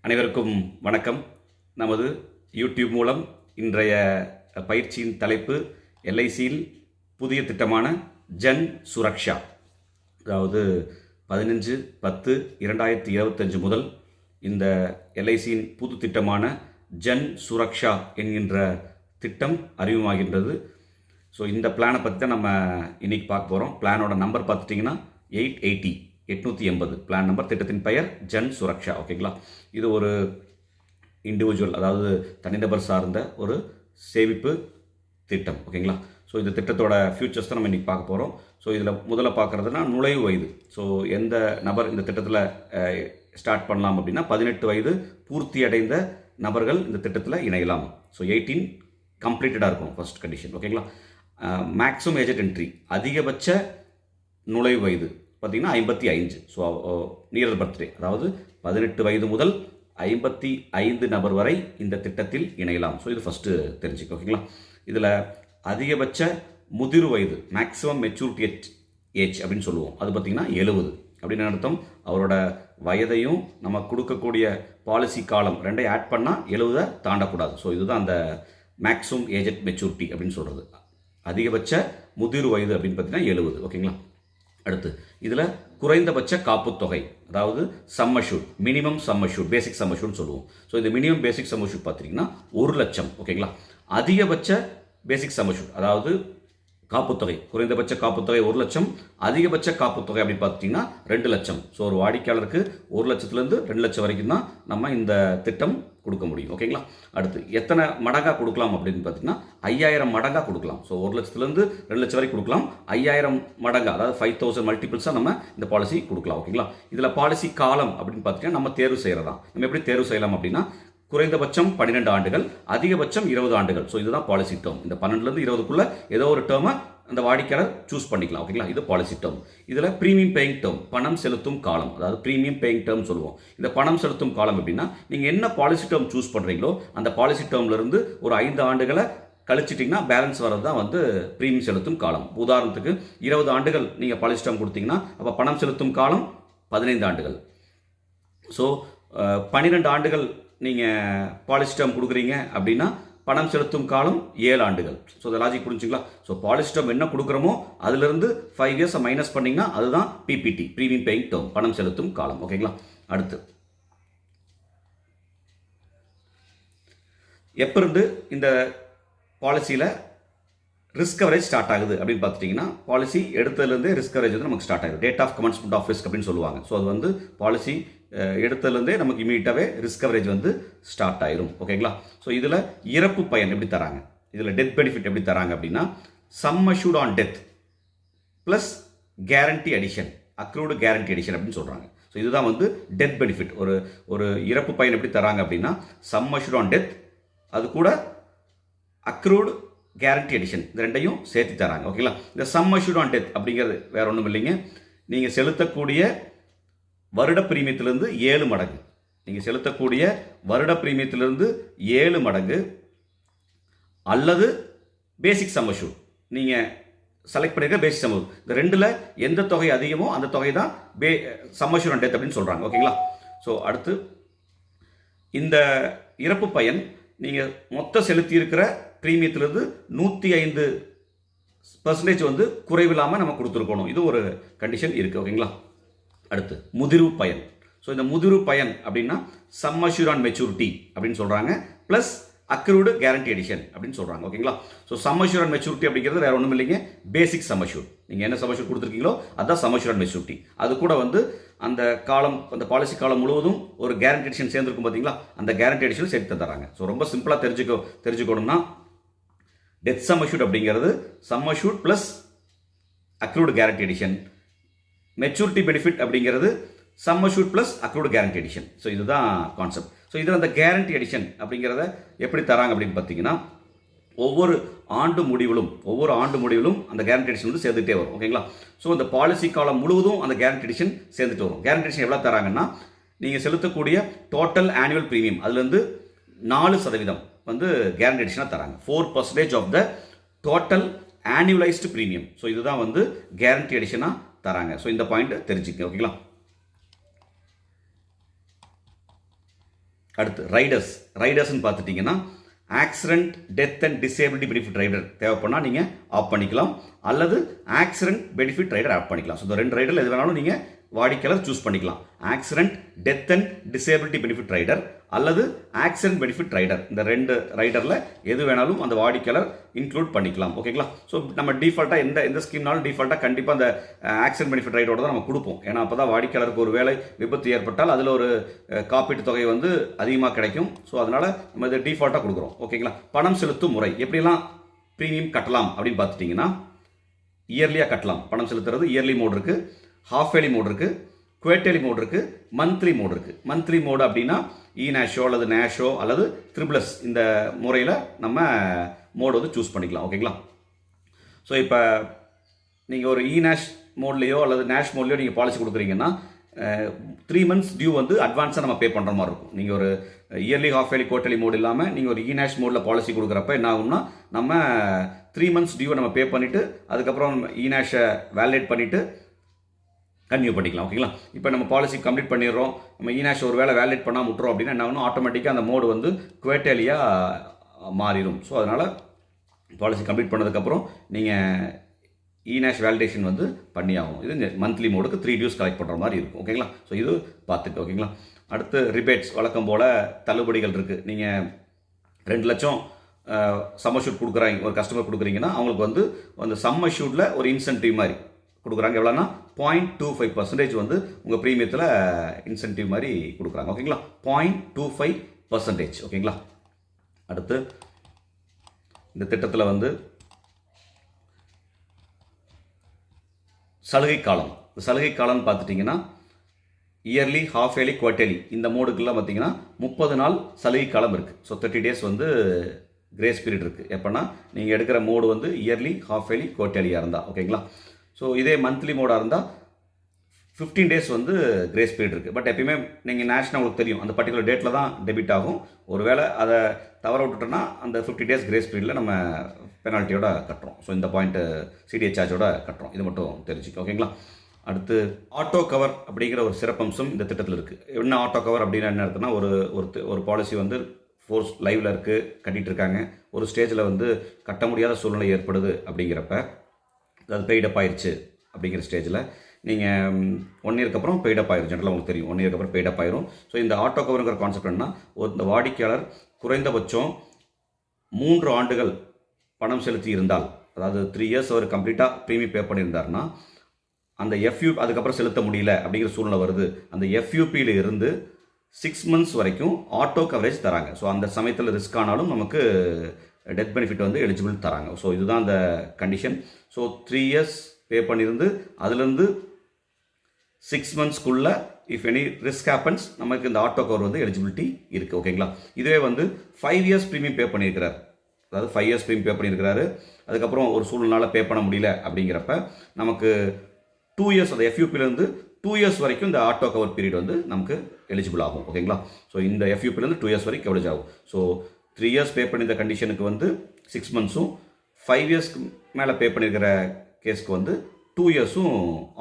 அனைவருக்கும் வணக்கம். நமது யூடியூப் மூலம் இன்றைய பயிற்சியின் தலைப்பு எல்ஐசியில் புதிய திட்டமான ஜன் சுரக்ஷா. அதாவது 15/10/2025 முதல் இந்த எல்ஐசியின் புது திட்டமான ஜன் சுரக்ஷா என்கின்ற திட்டம் அறிமுகமாகின்றது. ஸோ இந்த பிளானை பற்றி தான் நம்ம இன்றைக்கி பார்க்க போகிறோம். பிளானோட நம்பர் பார்த்துட்டிங்கன்னா 880 பிளான் நம்பர். திட்டத்தின் பெயர் ஜன் சுரக்ஷா. ஓகேங்களா, இது ஒரு இண்டிவிஜுவல், அதாவது தனிநபர் சார்ந்த ஒரு சேமிப்பு திட்டம். ஓகேங்களா, ஸோ இந்த திட்டத்தோட ஃபியூச்சர்ஸ் தான் நம்ம இன்றைக்கி பார்க்க போகிறோம். ஸோ இதில் முதல்ல பார்க்குறதுனா நுழைவு வயது. ஸோ எந்த நபர் இந்த திட்டத்தில் ஸ்டார்ட் பண்ணலாம் அப்படின்னா 18 வயது பூர்த்தி அடைந்த நபர்கள் இந்த திட்டத்தில் இணையலாம். ஸோ 18 கம்ப்ளீட்டடாக இருக்கும் ஃபர்ஸ்ட் கண்டிஷன். ஓகேங்களா, மேக்ஸிமம் ஏஜ் என்ட்ரி, அதிகபட்ச நுழைவு வயது பார்த்திங்கன்னா 55. ஸோ நியர் பர்த்டே, அதாவது 18 வயது முதல் 55 நபர் வரை இந்த திட்டத்தில் இணையலாம். ஸோ இது ஃபஸ்ட்டு தெரிஞ்சுக்க. ஓகேங்களா, இதில் அதிகபட்ச முதிர் வயது, மேக்ஸிமம் மெச்சூரிட்டி ஏஜ் அப்படின்னு சொல்லுவோம், அது பார்த்திங்கன்னா 70 அப்படின்னு அர்த்தம். அவரோட வயதையும் நம்ம கொடுக்கக்கூடிய பாலிசி காலம் ரெண்டையும் ஆட் பண்ணால் 70 தாண்டக்கூடாது. ஸோ இதுதான் அந்த மேக்ஸிமம் ஏஜ் அட் மெச்சூரிட்டி அப்படின்னு சொல்கிறது. அதிகபட்ச முதிர் வயது அப்படின்னு பார்த்தீங்கன்னா 70. ஓகேங்களா, அடுத்து இதில் குறைந்தபட்ச காப்புத்தொகை, அதாவது sum assured, minimum sum assured, basic sum அஷ்யூர்ட்னு சொல்லுவோம். ஸோ இந்த மினிமம் பேசிக் சம் அஷ்யூர்ட் பார்த்தீங்கன்னா 1 லட்சம். ஓகேங்களா, அதிகபட்ச பேசிக் சம் அஷ்யூர்ட், அதாவது காப்புத்தொகை, குறைந்தபட்ச காப்புத்தொகை 1 லட்சம், அதிகபட்ச காப்புத்தொகை அப்படின்னு பார்த்துட்டிங்கன்னா 2 லட்சம். ஸோ ஒரு வாடிக்கையாளருக்கு 1 லட்சத்துலேருந்து 2 லட்சம் வரைக்கும் தான் நம்ம இந்த திட்டம் கொடுக்க முடியும். ஓகேங்களா, அடுத்து எத்தனை மடங்காக கொடுக்கலாம் அப்படின்னு பார்த்தீங்கன்னா 5000 மடங்காக கொடுக்கலாம். ஸோ 1 லட்சத்துலேருந்து 2 லட்சம் வரைக்கும் கொடுக்கலாம். 5000 மடங்காக, அதாவது 5000 மல்டிபிள்ஸாக நம்ம இந்த பாலிசி கொடுக்கலாம். ஓகேங்களா, இதில் பாலிசி காலம் அப்படின்னு பார்த்துட்டிங்கன்னா நம்ம தேர்வு செய்கிறதா. நம்ம எப்படி தேர்வு செய்யலாம் அப்படின்னா குறைந்தபட்சம் 12 ஆண்டுகள், அதிகபட்சம் 20 ஆண்டுகள். ஸோ இதுதான் பாலிசி டேர்ம். இந்த 12லேருந்து 20க்குள்ளே ஏதோ ஒரு டேர்மை அந்த வாடிக்கையாளர் சூஸ் பண்ணிக்கலாம். ஓகேங்களா, இது பாலிசி டேர்ம். இதில் ப்ரீமியம் பேயிங் டேர்ம், பணம் செலுத்தும் காலம், அதாவது ப்ரீமியம் பேயிங் டேர்ம் சொல்லுவோம். இந்த பணம் செலுத்தும் காலம் எப்படின்னா, நீங்கள் என்ன பாலிசி டேர்ம் சூஸ் பண்ணுறீங்களோ அந்த பாலிசி டேர்ம்லேருந்து ஒரு 5 ஆண்டுகளை கழிச்சிட்டிங்கன்னா பேலன்ஸ் வரது தான் வந்து ப்ரீமியம் செலுத்தும் காலம். உதாரணத்துக்கு 20 ஆண்டுகள் நீங்கள் பாலிசி டேர்ம் கொடுத்தீங்கன்னா அப்போ பணம் செலுத்தும் காலம் 15 ஆண்டுகள். ஸோ 12 ஆண்டுகள் நீங்கள் பாலிசி டேர்ம் கொடுக்குறீங்க அப்படின்னா பணம் செலுத்தும் காலம் 7 ஆண்டுகள். ஸோ இந்த லாஜிக் புரிஞ்சுங்களா? ஸோ பாலிசி டேர்ம் என்ன கொடுக்குறோமோ அதிலிருந்து 5 இயர்ஸை மைனஸ் பண்ணிங்கன்னா அதுதான் பிபிடி, ப்ரீமியம் பேயிங் டேர்ம், பணம் செலுத்தும் காலம். ஓகேங்களா, அடுத்து எப்போ இருந்து இந்த பாலிசியில் ரிஸ்க் கவரேஜ் ஸ்டார்ட் ஆகுது அப்படின்னு பார்த்துட்டிங்கன்னா, பாலிசி எடுத்ததுலேருந்தே ரிஸ்க் கவரேஜ் வந்து நமக்கு ஸ்டார்ட் ஆகுது. Date of commencement of risk அப்படின்னு சொல்லுவாங்க. ஸோ அது வந்து பாலிசி எடுத்ததுலேருந்தே நமக்கு இமீடியட்டாகவே ரிஸ்க் கவரேஜ் வந்து ஸ்டார்ட் ஆயிரும். ஓகேங்களா, ஸோ இதில் இறப்பு பயன் எப்படி தராங்க, இதில் டெத் பெனிஃபிட் எப்படி தராங்க அப்படின்னா some assured on death plus guarantee addition, accrued guarantee addition அப்படின்னு சொல்கிறாங்க. ஸோ இதுதான் வந்து டெத் பெனிஃபிட். ஒரு இறப்பு பயன் எப்படி தராங்க அப்படின்னா சம் அஷ்யூர்ட் ஆன் டெத், அது கூட அக்ரூடு கேரண்டி அடிஷன், இந்த ரெண்டையும் சேர்த்து தராங்க. ஓகேங்களா, இந்த சம் அஷ்யூர்ட் ஆன் டெத் அப்படிங்கிறது வேற ஒன்றும் இல்லைங்க, நீங்கள் செலுத்தக்கூடிய வருட பிரீமியத்திலிருந்து 7 மடங்கு, நீங்கள் செலுத்தக்கூடிய வருட பிரீமியத்திலிருந்து 7 மடங்கு, அல்லது பேசிக் சம் அஷ்யூர்ட், நீங்கள் செலக்ட் பண்ணிருக்க பேசிக் சம் அஷ்யூர்ட், இந்த ரெண்டில் எந்த தொகை அதிகமோ அந்த தொகை தான் சம் அஷ்யூர்ட் ஆன் டெத் அப்படின்னு சொல்கிறாங்க. ஓகேங்களா, ஸோ அடுத்து இந்த இறப்பு பயன் நீங்கள் மொத்த செலுத்தியிருக்கிற பிரீமியத்திலிருந்து 105% வந்து குறைவில்லாமல் நம்ம கொடுத்துருக்கணும். இது ஒரு கண்டிஷன் இருக்குது. ஓகேங்களா, அடுத்து முதிர்வு பயன். ஸோ இந்த முதிர்வு பயன் அப்படின்னா சம் அஷ்யூர்ட் ஆன் மெச்சூரிட்டி அப்படின்னு சொல்கிறாங்க, ப்ளஸ் அக்ரூடு கேரண்டி அடிஷன் அப்படின்னு சொல்கிறாங்க. ஓகேங்களா, so some assured on maturity அப்படிங்கிறது வேற ஒன்றும் இல்லைங்க, பேசிக் சம் அஷ்யூர்ட். நீங்கள் என்ன சம் அஷ்யூர்ட் கொடுத்துருக்கீங்களோ அதுதான் சம் அஷ்யூர்ட் ஆன் மெச்சூரிட்டி. அது கூட வந்து அந்த காலம், அந்த பாலிசி காலம் முழுவதும் ஒரு கேரண்டி அடிஷன் சேர்ந்துருக்கும் பார்த்தீங்களா, அந்த கேரண்டி அடிஷன் சேர்த்து தராங்க. ஸோ ரொம்ப சிம்பிளாக தெரிஞ்சுக்கணும்னா டெத் சம் அஷ்யூர்ட் அப்படிங்கிறது sum assured plus accrued guarantee addition, maturity benefit அப்படிங்கிறது sum assured plus accrued guarantee addition. So இதுதான் கான்செப்ட். ஸோ இதில் அந்த கேரண்டி அடிஷன் அப்படிங்கிறத எப்படி தராங்க அப்படின்னு பார்த்தீங்கன்னா ஒவ்வொரு ஆண்டு முடிவிலும் அந்த கேரண்டி அடிஷன் வந்து சேர்ந்துட்டே வரும். ஓகேங்களா, ஸோ இந்த பாலிசி காலம் முழுவதும் அந்த கேரண்டி அடிஷன் சேர்ந்துட்டு வரும். கேரண்டி அடிஷன் எவ்வளோ தராங்கன்னா, நீங்கள் செலுத்தக்கூடிய டோட்டல் ஆனுவல் ப்ரீமியம் அதுலேருந்து 4% வந்து கேரண்டி அடிஷனாக தராங்க. 4% of the total annualised premium. So இதுதான் வந்து கேரண்டி அடிஷனாக தராங்க. ஸோ இந்த பாயிண்ட் தெரிஞ்சுக்கங்க. ஓகேங்களா, அடுத்து ரைடர்ஸ்ன்னு பார்த்துட்டிங்கன்னா accident death and disability benefit rider தேவைப்படனா நீங்கள் ஆஃப் பண்ணிக்கலாம், அல்லது ஆக்சிடென்ட் பெனிஃபிட் ரைடர் ஆஃப் பண்ணிக்கலாம். ஸோ இந்த 2 ரைடரில் எது வேணாலும் நீங்கள் வாடிக்கையாளர் சூஸ் பண்ணிக்கலாம். Accident death and disability benefit rider அல்லது ஆக்சிடென்ட் பெனிஃபிட் ரைடர், இந்த 2 ரைடரில் எது வேணாலும் அந்த வாடிக்கையாளர் இன்க்ளூட் பண்ணிக்கலாம். ஓகேங்களா? ஸோ நம்ம டிஃபால்ட்டாக எந்த ஸ்கீம்னாலும் டிஃபால்ட்டாக கண்டிப்பாக அந்த ஆக்சிடென்ட் பெனிஃபிட் ரைடரோட தான் நம்ம கொடுப்போம். ஏன்னா அப்போ தான் வாடிக்கையாளருக்கு ஒரு வேளை விபத்து ஏற்பட்டால் அதில் ஒரு காப்பீட்டு தொகை வந்து அதிகமாக கிடைக்கும். ஸோ அதனால் நம்ம இதை டிஃபால்ட்டாக கொடுக்குறோம். ஓகேங்களா? பணம் செலுத்தும் முறை எப்படிலாம் ப்ரீமியம் கட்டலாம் அப்படின்னு பார்த்துட்டிங்கன்னா, இயர்லியாக கட்டலாம். பணம் செலுத்துறது இயர்லி மோட் இருக்குது, ஹாஃப் இயர்லி மோட் இருக்குது, குவார்ட்டர்லி மோட் இருக்குது, மந்த்லி மோட் இருக்குது. மந்த்லி மோட் அப்படின்னா இநேஷோ அல்லது நேஷோ அல்லது த்ரிபிளஸ் இந்த முறையில் நம்ம மோடு வந்து சூஸ் பண்ணிக்கலாம். ஓகேங்களா? ஸோ இப்போ நீங்கள் ஒரு இநேஷ் மோட்லேயோ அல்லது நேஷ் மோட்லேயோ நீங்கள் பாலிசி கொடுக்குறீங்கன்னா 3 months டியூ வந்து அட்வான்ஸாக நம்ம பே பண்ணுற மாதிரி இருக்கும். நீங்கள் ஒரு yearly half yearly quarterly mode இல்லாமல் நீங்கள் ஒரு இநேஷ் மோடில் பாலிசி கொடுக்குறப்ப என்ன ஆகும்னா, நம்ம 3 months டியூவை நம்ம பே பண்ணிவிட்டு அதுக்கப்புறம் இநேஷை வேலிடேட் பண்ணிவிட்டு கன்டினியூ பண்ணிக்கலாம். ஓகேங்களா? இப்போ நம்ம பாலிசி கம்ப்ளீட் பண்ணிடுறோம், நம்ம இநேஷ் ஒரு வேளை வேலிடேட் பண்ணால் விட்டுறோம் அப்படின்னா என்ன ஆகணும், ஆட்டோமேட்டிக்காக அந்த மோடு வந்து குவார்ட்டர்லியாக மாறிடும். ஸோ அதனால் பாலிசி கம்ப்ளீட் பண்ணதுக்கப்புறம் நீங்கள் இநேஷ் வேலிடேஷன் வந்து பண்ணி ஆகும். இது மந்த்லி மோடுக்கு 3 டியூஸ் கலெக்ட் பண்ணுற மாதிரி இருக்கும். ஓகேங்களா? ஸோ இது பார்த்துக்கு. ஓகேங்களா? அடுத்து ரிபேட்ஸ் வழக்கம் போல் தள்ளுபடிகள் இருக்குது. நீங்கள் 2 லட்சம் சம்மர்ஷூட் கொடுக்குறாங்க, ஒரு கஸ்டமர் கொடுக்குறீங்கன்னா அவங்களுக்கு வந்து அந்த சம்மர்ஷூட்டில் ஒரு இன்சென்டிவ் மாதிரி கொடுக்குறாங்க. எவ்வளோனா 0.25% வந்து உங்கள் ப்ரீமியத்தில் இன்சென்டிவ் மாதிரி கொடுக்குறாங்க. ஓகேங்களா? 0.25%. ஓகேங்களா? அடுத்து இந்த திட்டத்தில் வந்து சலுகை காலம்னு பார்த்துட்டிங்கன்னா இயர்லி ஹாஃப் இயர்லி குவார்ட்டர்லி இந்த மோடுக்கெல்லாம் பார்த்தீங்கன்னா 30 நாள் சலுகை காலம் இருக்குது. ஸோ 30 days வந்து கிரேஸ் பீரியட் இருக்குது. எப்போனா நீங்கள் எடுக்கிற மோடு வந்து இயர்லி ஹாஃப் இயர்லி குவார்ட்டர்லியாக இருந்தால். ஓகேங்களா? ஸோ இதே மந்த்லி மோடாக இருந்தால் 15 days வந்து கிரேஸ் பீரியட் இருக்குது. பட் எப்பயுமே நீங்கள் நேஷனல் உங்களுக்கு தெரியும் அந்த பர்டிகுலர் டேட்டில் தான் டெபிட் ஆகும். ஒருவேளை அதை தவற விட்டுட்டோன்னா அந்த 50 days கிரேஸ் பீரியடில் நம்ம பெனால்ட்டியோட கட்டுறோம். ஸோ இந்த பாயிண்ட்டு சிடிஎச் சார்ஜோட கட்டுறோம். இது மட்டும் தெரிஞ்சுக்கோ. ஓகேங்களா? அடுத்து ஆட்டோ கவர் அப்படிங்கிற ஒரு சிறப்பம்சம் இந்த திட்டத்தில் இருக்குது. என்ன ஆட்டோ கவர் அப்படின்னா என்ன இருக்குன்னா, ஒரு பாலிசி வந்து ஃபோர்ஸ் லைவில் இருக்குது, கட்டிகிட்டு இருக்காங்க, ஒரு ஸ்டேஜில் வந்து கட்ட முடியாத சூழ்நிலை ஏற்படுது அப்படிங்கிறப்ப, அது பெய்டப் ஆயிடுச்சு அப்படிங்கிற ஸ்டேஜில் நீங்கள் 1 yearக்கு அப்புறம் பெய்டப் ஆயிரும். ஜென்ரலாக உங்களுக்கு தெரியும் 1 yearக்கு அப்புறம் பெய்டப் ஆயிரும். ஸோ இந்த ஆட்டோ கவருங்கிற கான்செப்ட் என்ன, இந்த வாடிக்கையாளர் குறைந்தபட்சம் 3 ஆண்டுகள் பணம் செலுத்தி இருந்தால், அதாவது 3 years அவர் கம்ப்ளீட்டாக ப்ரீமியம் பே பண்ணியிருந்தாருன்னா அந்த அதுக்கப்புறம் செலுத்த முடியல அப்படிங்கிற சூழ்நிலை வருது. அந்த எஃப்யூபியில் இருந்து 6 months வரைக்கும் ஆட்டோ கவரேஜ் தராங்க. ஸோ அந்த சமயத்தில் ரிஸ்க் ஆனாலும் நமக்கு டெத் பெனிஃபிட் வந்து எலிஜிபிள் தராங்க. ஸோ இதுதான் அந்த கண்டிஷன். ஸோ 3 years பே பண்ணியிருந்து அதுலேருந்து 6 monthsக்குள்ளே இஃப் எனி ரிஸ்க் ஹேப்பன்ஸ் நமக்கு இந்த ஆட்டோ கவர் வந்து எலிஜிபிலிட்டி இருக்குது. ஓகேங்களா? இதுவே வந்து 5 years ப்ரீமியம் பே பண்ணியிருக்கிறார், அதாவது 5 years ப்ரீமியம் பே பண்ணியிருக்கிறாரு, அதுக்கப்புறம் ஒரு சூழ்நிலை பே பண்ண முடியல அப்படிங்கிறப்ப நமக்கு 2 years அந்த எஃப்யூபிலேருந்து 2 years வரைக்கும் இந்த ஆட்டோ கவர் பீரியட் வந்து நமக்கு எலிஜிபிள் ஆகும். ஓகேங்களா? ஸோ இந்த எஃப்யூபிலேருந்து 2 years வரைக்கும் கவரேஜ் ஆகும். ஸோ 3 years பே பண்ணியிருந்த கண்டிஷனுக்கு வந்து 6 monthsம், 5 yearsக்கு மேலே பே பண்ணியிருக்கிற கேஸ்க்கு வந்து 2 yearsம்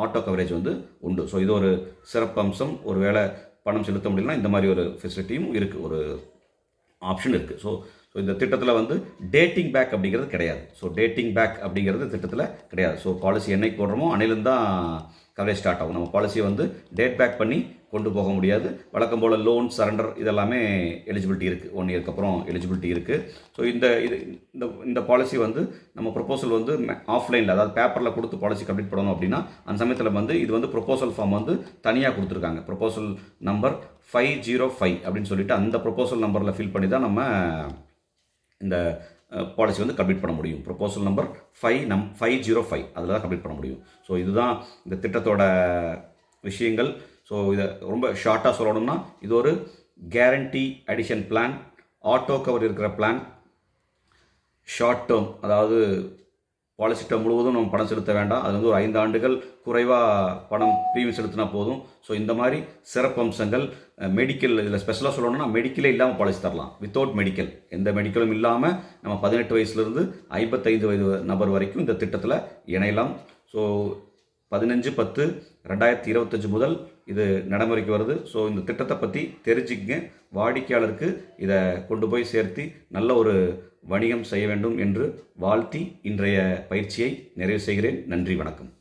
ஆட்டோ கவரேஜ் வந்து உண்டு. ஸோ இது ஒரு சிறப்பம்சம். ஒரு வேளை பணம் செலுத்த முடியலன்னா இந்த மாதிரி ஒரு ஃபெசிலிட்டியும் இருக்குது, ஒரு ஆப்ஷன் இருக்குது. ஸோ இந்த திட்டத்தில் வந்து டேட்டிங் பேக் அப்படிங்கிறது கிடையாது. ஸோ டேட்டிங் பேக் அப்படிங்கிறது திட்டத்தில் கிடையாது. ஸோ பாலிசி என்னைக்கு போடுறோமோ அன்னையிலேருந்து தான் கவரேஜ் ஸ்டார்ட் ஆகும். நம்ம பாலிசியை வந்து டேட் பேக் பண்ணி கொண்டு போக முடியாது. வழக்கம் போல் லோன் சரண்டர் இதெல்லாமே எலிஜிபிலிட்டி இருக்குது, 1 yearக்கு அப்புறம் எலிஜிபிலிட்டி இருக்குது. ஸோ இந்த பாலிசி வந்து நம்ம ப்ரொபோசல் வந்து ஆஃப்லைனில், அதாவது பேப்பரில் கொடுத்து பாலிசி கம்ப்ளீட் பண்ணணும் அப்படின்னா அந்த சமயத்தில் வந்து இது வந்து ப்ரொபோசல் ஃபார்ம் வந்து தனியாக கொடுத்துருக்காங்க. ப்ரொபோசல் நம்பர் 505 அப்படின்னு சொல்லிட்டு அந்த ப்ரொபோசல் நம்பரில் ஃபில் பண்ணி தான் நம்ம இந்த பாலிசி வந்து கம்ப்ளீட் பண்ண முடியும். ப்ரொபோசல் நம்பர் 505 அதில் தான் கம்ப்ளீட் பண்ண முடியும். ஸோ இதுதான் இந்த திட்டத்தோட விஷயங்கள். ஸோ இதை ரொம்ப ஷார்ட்டாக சொல்லணும்னா இது ஒரு guarantee addition plan, auto cover இருக்கிற பிளான், ஷார்ட் டேர்ம், அதாவது பாலிசி டேர்ம் முழுவதும் நம்ம பணம் செலுத்த வேண்டாம், அது வந்து ஒரு 5 ஆண்டுகள் குறைவாக பணம் ப்ரீமியம் செலுத்தினா போதும். ஸோ இந்த மாதிரி சிறப்பம்சங்கள், மெடிக்கல் இதில் ஸ்பெஷலாக சொல்லணும்னா மெடிக்கலே இல்லாமல் பாலிசி தரலாம். வித்தவுட் மெடிக்கல், எந்த மெடிக்கலும் இல்லாமல் நம்ம 18 வயசுலேருந்து 55 வயது நபர் வரைக்கும் இந்த திட்டத்தில் இணையலாம். ஸோ 15/10/2025 முதல் இது நடைமுறைக்கு வருது. ஸோ இந்த திட்டத்தை பற்றி தெரிஞ்சுக்கங்க. வாடிக்கையாளருக்கு இதை கொண்டு போய் சேர்த்து நல்ல ஒரு வணிகம் செய்ய வேண்டும் என்று வாழ்த்தி இன்றைய பயிற்சியை நிறைவு செய்கிறேன். நன்றி, வணக்கம்.